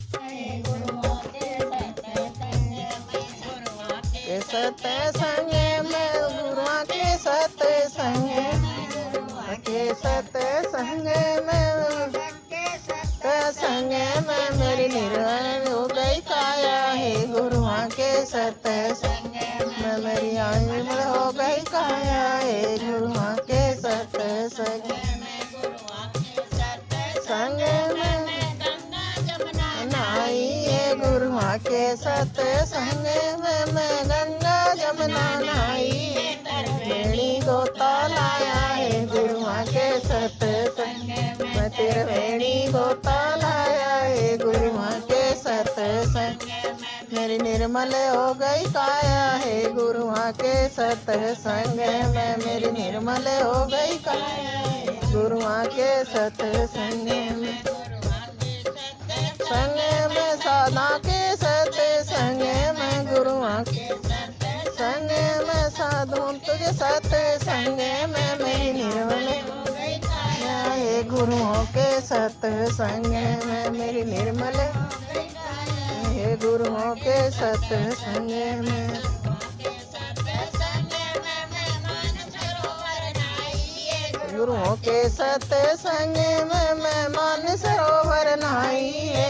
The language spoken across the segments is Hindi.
के सत्संग में गुरुआ के सत्संग के सत्संग में मेरी निर्वाण हो गई काया है गुरुआ के सत्संग में मेरी आयु हो गई काया है गुरुआ के सत्संग संग में नाई है गुरुआ के सत्संग में मैं गंगा जमुना नाई मेरी गोता लाया है गुरुआ के सत्संग मैं त्रिवेणी गोता लाया है गुरुआ के सत्संग मेरी निर्मल हो गई काया है गुरुआ के सत्संग में मेरी निर्मल हो गई काया है गुरुआ के सत्संग में संग में साधा के सत्संग में गुरुआ के संग में साधु तुझे सत्संग में मेरी निर्मल है गुरुओं के सत्संग में मेरी निर्मल है गुरुओं के सत्संग में गुरुओं के सत्संग में मैं मान सरोवर नहाई है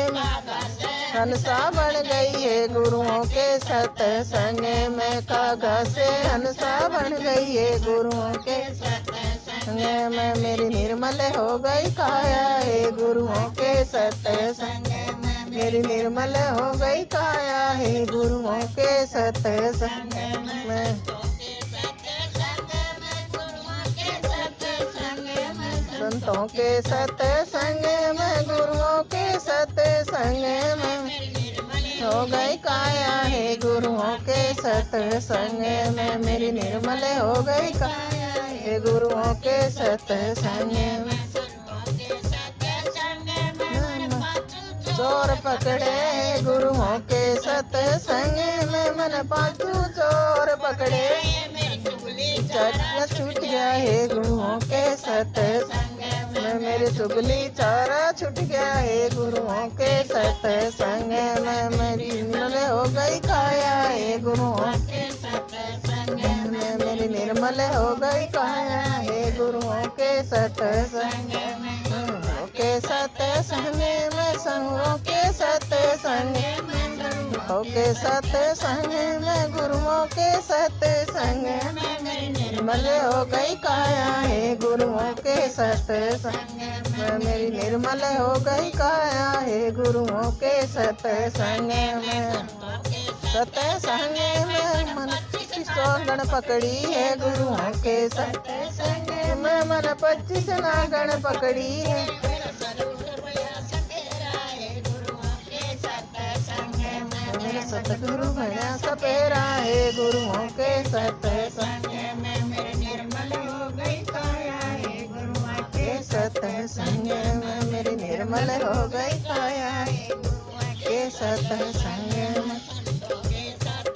हंसा बन गई है गुरुओं के सत्संग में कागा से हंसा बन गई है गुरुओं के सत्संग में मेरी निर्मल हो गई काया है गुरुओं के सत्संग में मेरी निर्मल हो गई काया है गुरुओं के सत्संग में संतों के सत्संग में गुरुओं के सत्संग में हो गई काया है गुरुओं के सत्संग में मेरी निर्मल हो गई काया है गुरुओं के सत्संग में चोर पकड़े गुरुओं के सत्संग में मन पाछू चोर पकड़े छूट गया है गुरुओं के सत्संग में मेरी चुगली चारा छूट गया है गुरुओं के सत्संग में मेरी निर्मल हो गई काया है गुरुओं के सत्संग में मेरी निर्मल हो गई काया है गुरुओं के सत्संग के सत्संग में संगों के सत्संग के सत्संग में गुरुओं के सत्संग निर्मल हो गई काया है गुरुओं के सत्संग में मेरी निर्मल हो गई काया है गुरुओं के सत्संग में सत्संग में मन नागण पकड़ी है गुरुओं के सत्संग में मन 25 नागण पकड़ी है सतगुरु भया सपेरा है गुरुओं के सत्संग में मेरी निर्मल हो गई काया है गुरुओं के सत्संग में मेरी निर्मल हो गई काया है गुरुओं के सत्संग में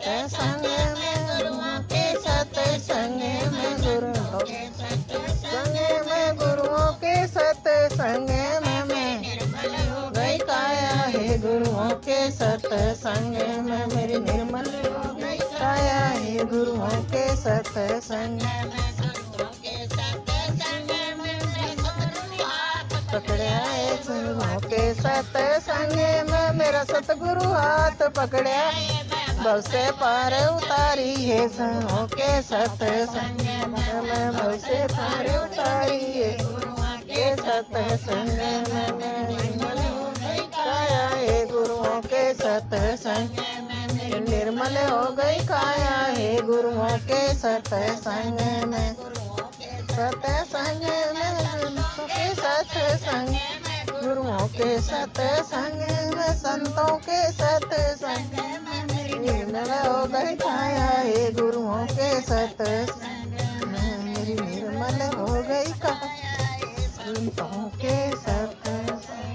सत्संग में गुरुओं के सत्संग में गुरुओं के सत्संग में गुरुओं के सत्संग में मैं निर्मल हो गई काया है गुरुओं के सत्संग में मेरी निर्मल हो गई काया है गुरुओं के सत्संग पकड़ा है गुरुओं के सत्संग में मेरा सतगुरु हाथ पकड़ा भव से पार उतारी है गुरुओं के सत्संग में भव से पार उतारी है गुरुओं के सत्संग में निर्मल हो गई काया है गुरुओं के सत्संग निर्मल हो गई काया है गुरुओं के सत्संग में सत्संग में सत्संग गुरुओं के सत्संग में संतों के सत्संग निर्मल हो गई काया है गुरुओं के सत्संग